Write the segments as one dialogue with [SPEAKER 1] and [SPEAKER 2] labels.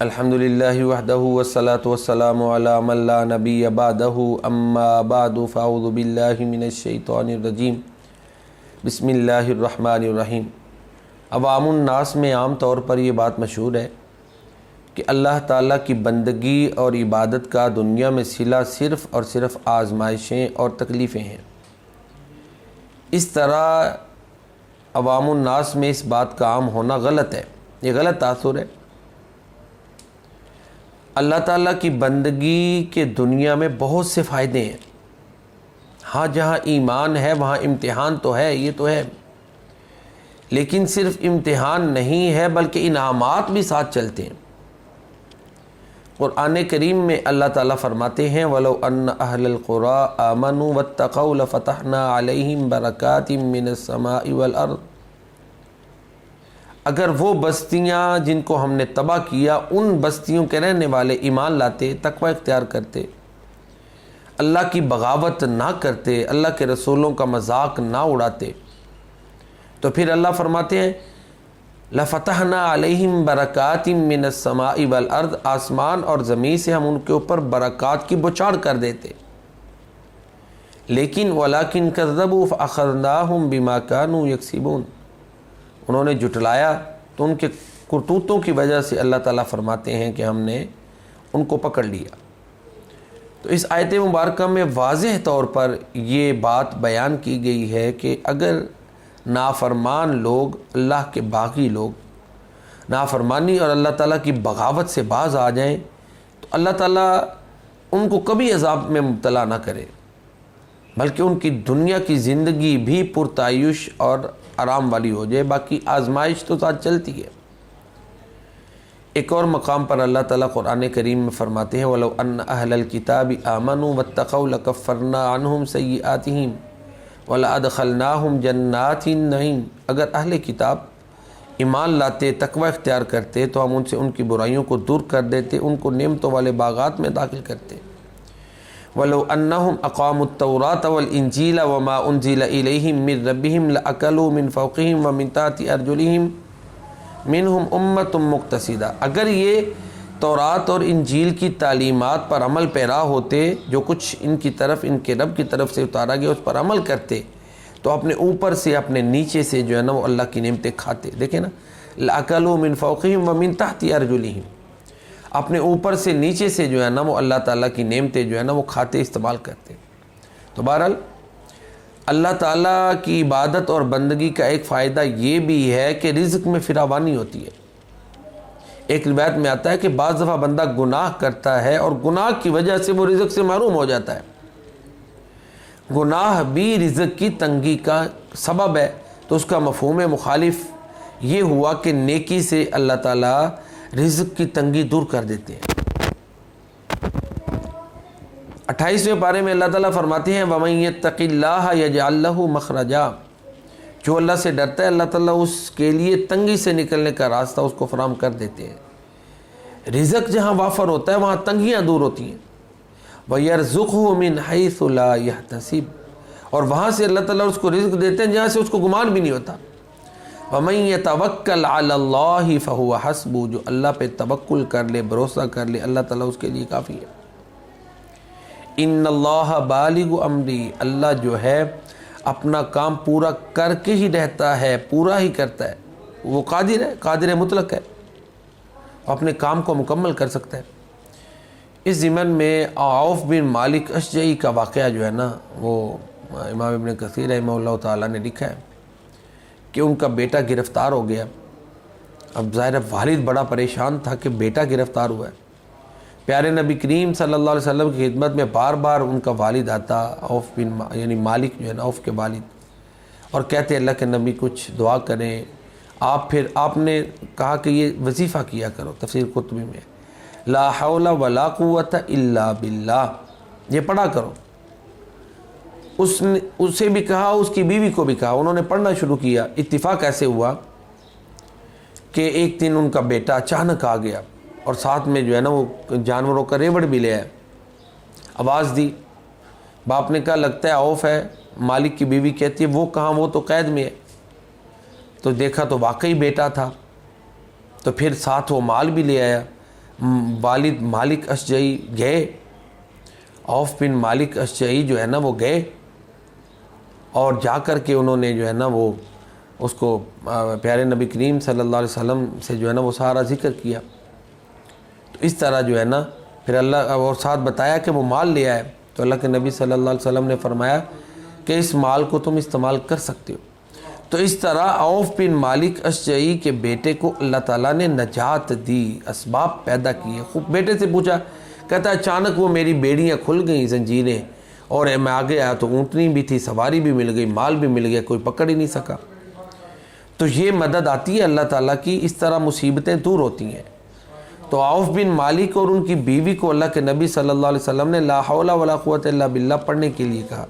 [SPEAKER 1] الحمدللہ وحدہ والصلاة والسلام علی من لا نبی بعدہ اما بعد فاعوذ باللہ من الشیطان الرجیم بسم اللہ الرحمن الرحیم۔ عوام الناس میں عام طور پر یہ بات مشہور ہے کہ اللہ تعالیٰ کی بندگی اور عبادت کا دنیا میں صلہ صرف اور صرف آزمائشیں اور تکلیفیں ہیں۔ اس طرح عوام الناس میں اس بات کا عام ہونا غلط ہے، یہ غلط تاثر ہے۔ اللہ تعالیٰ کی بندگی کے دنیا میں بہت سے فائدے ہیں۔ ہاں، جہاں ایمان ہے وہاں امتحان تو ہے، یہ تو ہے، لیکن صرف امتحان نہیں ہے بلکہ انعامات بھی ساتھ چلتے ہیں۔ قرآن کریم میں اللہ تعالیٰ فرماتے ہیں وَلَوْ أَنَّ أَهْلَ الْقُرَىٰ آمَنُوا وَاتَّقَوْا لَفَتَحْنَا عَلَيْهِمْ بَرَكَاتٍ مِّنَ السَّمَاءِ وَالْأَرْضِ۔ اگر وہ بستیاں جن کو ہم نے تباہ کیا ان بستیوں کے رہنے والے ایمان لاتے، تقوی اختیار کرتے، اللہ کی بغاوت نہ کرتے، اللہ کے رسولوں کا مذاق نہ اڑاتے، تو پھر اللہ فرماتے ہیں لَفَتَحْنَا عَلَيْهِمْ بَرَكَاتٍ مِّنَ السَّمَاءِ وَالْأَرْضِ، آسمان اور زمین سے ہم ان کے اوپر برکات کی بچھاڑ کر دیتے، لیکن وَلَكِنْ كَذَّبُوا فَأَخَذْنَاهُمْ بِمَا كَانُوا يَكْسِبُونَ، انہوں نے جھٹلایا تو ان کے کرتوتوں کی وجہ سے اللہ تعالیٰ فرماتے ہیں کہ ہم نے ان کو پکڑ لیا۔ تو اس آیت مبارکہ میں واضح طور پر یہ بات بیان کی گئی ہے کہ اگر نافرمان لوگ، اللہ کے باغی لوگ نافرمانی اور اللہ تعالیٰ کی بغاوت سے باز آ جائیں تو اللہ تعالیٰ ان کو کبھی عذاب میں مبتلا نہ کرے، بلکہ ان کی دنیا کی زندگی بھی پرتعیش اور آرام والی ہو جائے، باقی آزمائش تو ساتھ چلتی ہے۔ ایک اور مقام پر اللہ تعالیٰ قرآن کریم میں فرماتے ہیں وَلَوْ أَنَّ أَهْلَ الْكِتَابِ آمَنُوا وَاتَّقَوْا لَكَفَّرْنَا عَنْهُمْ سَيِّئَاتِهِمْ وَلَأَدْخَلْنَاهُمْ جَنَّاتِ النَّعِيمِ، اگر اہل کتاب ایمان لاتے، تقوی اختیار کرتے تو ہم ان سے ان کی برائیوں کو دور کر دیتے، ان کو نعمتوں والے باغات میں داخل کرتے۔ وَلَوْ أَنَّهُمْ أَقَامُوا التَّوْرَاةَ وَالْإِنْجِيلَ وَمَا أُنْزِلَ إِلَيْهِمْ مِنْ رَبِّهِمْ لَأَكَلُوا مِنْ فَوْقِهِمْ وَمِنْ تَحْتِ أَرْجُلِهِمْ مِنْهُمْ أُمَّةٌ مُقْتَصِدَةٌ، اگر یہ تورات اور انجیل کی تعلیمات پر عمل پیرا ہوتے، جو کچھ ان کی طرف، ان کے رب کی طرف سے اتارا گیا اس پر عمل کرتے، تو اپنے اوپر سے اپنے نیچے سے جو ہے نا وہ اللہ کی نعمتیں کھاتے۔ دیکھیں نا، لَأَكَلُوا مِنْ فَوْقِهِمْ وَمِنْ تَحْتِ أَرْجُلِهِمْ، اپنے اوپر سے نیچے سے جو ہے نا وہ اللہ تعالیٰ کی نعمتیں جو ہے نا وہ کھاتے، استعمال کرتے۔ تو بہرحال اللہ تعالیٰ کی عبادت اور بندگی کا ایک فائدہ یہ بھی ہے کہ رزق میں فراوانی ہوتی ہے۔ ایک روایت میں آتا ہے کہ بعض دفعہ بندہ گناہ کرتا ہے اور گناہ کی وجہ سے وہ رزق سے محروم ہو جاتا ہے، گناہ بھی رزق کی تنگی کا سبب ہے، تو اس کا مفہوم مخالف یہ ہوا کہ نیکی سے اللہ تعالیٰ رزق کی تنگی دور کر دیتے ہیں۔ 28ویں پارے میں اللہ تعالیٰ فرماتے ہیں وَمَن يَتَّقِ اللَّهَ يَجْعَل لَّهُ مَخْرَجًا، جو اللہ سے ڈرتا ہے اللہ تعالیٰ اس کے لیے تنگی سے نکلنے کا راستہ اس کو فراہم کر دیتے ہیں۔ رزق جہاں وافر ہوتا ہے وہاں تنگیاں دور ہوتی ہیں۔ وَيَرْزُقْهُ مِنْ حَيْثُ لَا يَحْتَسِبُ، اور وہاں سے اللہ تعالیٰ اس کو رزق دیتے ہیں جہاں سے اس کو گمان بھی نہیں ہوتا۔ وَمَن يَتَوَكَّلْ عَلَى اللَّهِ فَهُوَ حَسْبُهُ، جو اللہ پہ توکل کر لے، بھروسہ کر لے، اللہ تعالیٰ اس کے لیے کافی ہے۔ إِنَّ اللَّهَ بَالِغُ أَمْرِهِ، اللہ جو ہے اپنا کام پورا کر کے ہی رہتا ہے، پورا ہی کرتا ہے، وہ قادر ہے، قادر مطلق ہے، اپنے کام کو مکمل کر سکتا ہے۔ اس ضمن میں عوف بن مالک اشجعی کا واقعہ جو ہے نا وہ امام ابن کثیر رحمہ اللہ تعالیٰ نے لکھا ہے کہ ان کا بیٹا گرفتار ہو گیا۔ اب ظاہر والد بڑا پریشان تھا کہ بیٹا گرفتار ہوا ہے، پیارے نبی کریم صلی اللہ علیہ وسلم کی خدمت میں بار بار ان کا والد آتا، عوف بن یعنی مالک جو ہے نا عوف کے والد، اور کہتے اللہ کے نبی کچھ دعا کریں۔ آپ نے کہا کہ یہ وظیفہ کیا کرو، تفسیر قرطبی میں لا حول ولا قوت الا باللہ، یہ پڑھا کرو۔ اسے بھی کہا، اس کی بیوی کو بھی کہا، انہوں نے پڑھنا شروع کیا۔ اتفاق ایسے ہوا کہ ایک دن ان کا بیٹا اچانک آ گیا اور ساتھ میں جو ہے نا وہ جانوروں کا ریوڑ بھی لے آیا۔ آواز دی، باپ نے کہا لگتا ہے عوف ہے، مالک کی بیوی کہتی ہے وہ کہاں، وہ تو قید میں ہے۔ تو دیکھا تو واقعی بیٹا تھا، تو پھر ساتھ وہ مال بھی لے آیا۔ والد مالک اشجعی گئے، عوف بن مالک اشجعی جو ہے نا وہ گئے، اور جا کر کے انہوں نے جو ہے نا وہ اس کو پیارے نبی کریم صلی اللہ علیہ وسلم سے جو ہے نا وہ سارا ذکر کیا۔ تو اس طرح جو ہے نا پھر اللہ اور ساتھ بتایا کہ وہ مال لے آئے، تو اللہ کے نبی صلی اللہ علیہ وسلم نے فرمایا کہ اس مال کو تم استعمال کر سکتے ہو۔ تو اس طرح عوف بن مالک اشجعی کے بیٹے کو اللہ تعالیٰ نے نجات دی، اسباب پیدا کیے۔ خوب بیٹے سے پوچھا، کہتا ہے اچانک وہ میری بیڑیاں کھل گئیں، زنجیریں، اور میں آگے آیا تو اونٹنی بھی تھی، سواری بھی مل گئی، مال بھی مل گیا، کوئی پکڑ ہی نہیں سکا۔ تو یہ مدد آتی ہے اللہ تعالیٰ کی، اس طرح مصیبتیں دور ہوتی ہیں۔ تو عوف بن مالک اور ان کی بیوی کو اللہ کے نبی صلی اللہ علیہ وسلم نے لا حول ولا قوت الا باللہ پڑھنے کے لیے کہا۔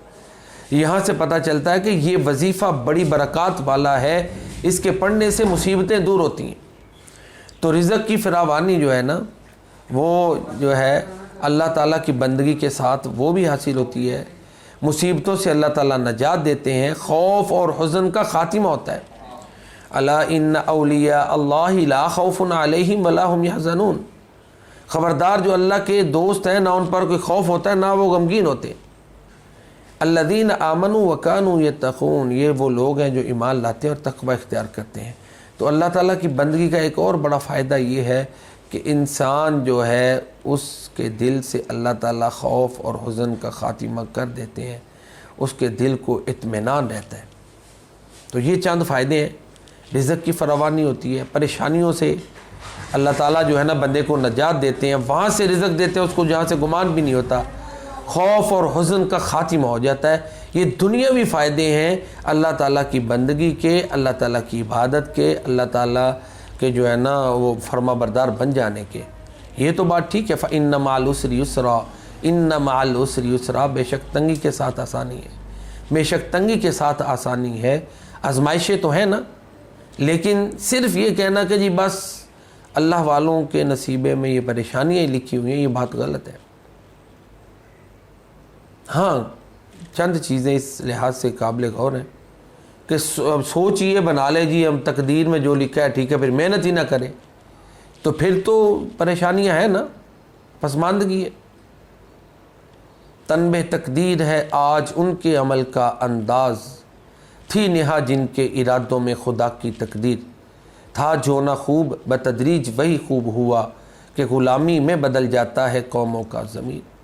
[SPEAKER 1] یہاں سے پتہ چلتا ہے کہ یہ وظیفہ بڑی برکات والا ہے، اس کے پڑھنے سے مصیبتیں دور ہوتی ہیں۔ تو رزق کی فراوانی جو ہے نا وہ جو ہے اللہ تعالیٰ کی بندگی کے ساتھ وہ بھی حاصل ہوتی ہے، مصیبتوں سے اللہ تعالیٰ نجات دیتے ہیں، خوف اور حزن کا خاتمہ ہوتا ہے۔ الا ان اولیاء اللہ لا خوف علیہم ولا هم یحزنون، خبردار جو اللہ کے دوست ہیں نہ ان پر کوئی خوف ہوتا ہے نہ وہ غمگین ہوتے۔ الذین آمنوا وکانوا یتقون، یہ وہ لوگ ہیں جو ایمان لاتے ہیں اور تقوی اختیار کرتے ہیں۔ تو اللہ تعالیٰ کی بندگی کا ایک اور بڑا فائدہ یہ ہے کہ انسان جو ہے اس کے دل سے اللہ تعالیٰ خوف اور حزن کا خاتمہ کر دیتے ہیں، اس کے دل کو اطمینان رہتا ہے۔ تو یہ چند فائدے ہیں، رزق کی فراوانی ہوتی ہے، پریشانیوں سے اللہ تعالیٰ جو ہے نا بندے کو نجات دیتے ہیں، وہاں سے رزق دیتے ہیں اس کو جہاں سے گمان بھی نہیں ہوتا، خوف اور حزن کا خاتمہ ہو جاتا ہے۔ یہ دنیاوی فائدے ہیں اللہ تعالیٰ کی بندگی کے، اللہ تعالیٰ کی عبادت کے، اللہ تعالیٰ کے جو ہے نا وہ فرما بردار بن جانے کے۔ یہ تو بات ٹھیک ہے، فَإِنَّ مَعَ الْعُسْرِ يُسْرًا، إِنَّ مَعَ الْعُسْرِ يُسْرًا، بے شک تنگی کے ساتھ آسانی ہے، بے شک تنگی کے ساتھ آسانی ہے۔ آزمائشیں تو ہیں نا، لیکن صرف یہ کہنا کہ جی بس اللہ والوں کے نصیبے میں یہ پریشانیاں لکھی ہوئی ہیں، یہ بات غلط ہے۔ ہاں چند چیزیں اس لحاظ سے قابل غور ہیں کہ سوچ یہ بنا لے جی ہم تقدیر میں جو لکھا ہے ٹھیک ہے، پھر محنت ہی نہ کریں تو پھر تو پریشانیاں ہیں نا، پسماندگی ہے۔ تنبہ تقدیر ہے آج ان کے عمل کا انداز، تھی نہا جن کے ارادوں میں خدا کی تقدیر، تھا جو نہ خوب بتدریج وہی خوب ہوا، کہ غلامی میں بدل جاتا ہے قوموں کا ضمیر۔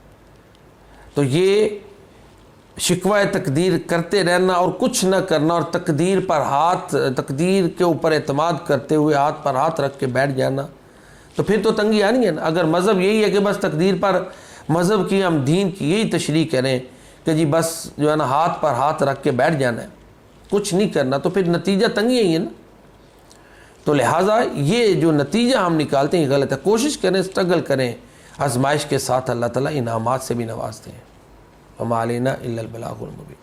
[SPEAKER 1] تو یہ شکوہ تقدیر کرتے رہنا اور کچھ نہ کرنا، اور تقدیر کے اوپر اعتماد کرتے ہوئے ہاتھ پر ہاتھ رکھ کے بیٹھ جانا، تو پھر تو تنگی آنی ہے نا۔ اگر مذہب یہی ہے کہ بس تقدیر پر، مذہب کی ہم دین کی یہی تشریح کریں کہ جی بس جو ہے نا ہاتھ پر ہاتھ رکھ کے بیٹھ جانا ہے، کچھ نہیں کرنا، تو پھر نتیجہ تنگی ہی ہے نا۔ تو لہٰذا یہ جو نتیجہ ہم نکالتے ہیں غلط ہے۔ کوشش کریں، اسٹرگل کریں، آزمائش کے ساتھ اللہ تعالیٰ انعامات سے بھی نوازتے ہیں۔ وما علینا الا البلاغ المبین۔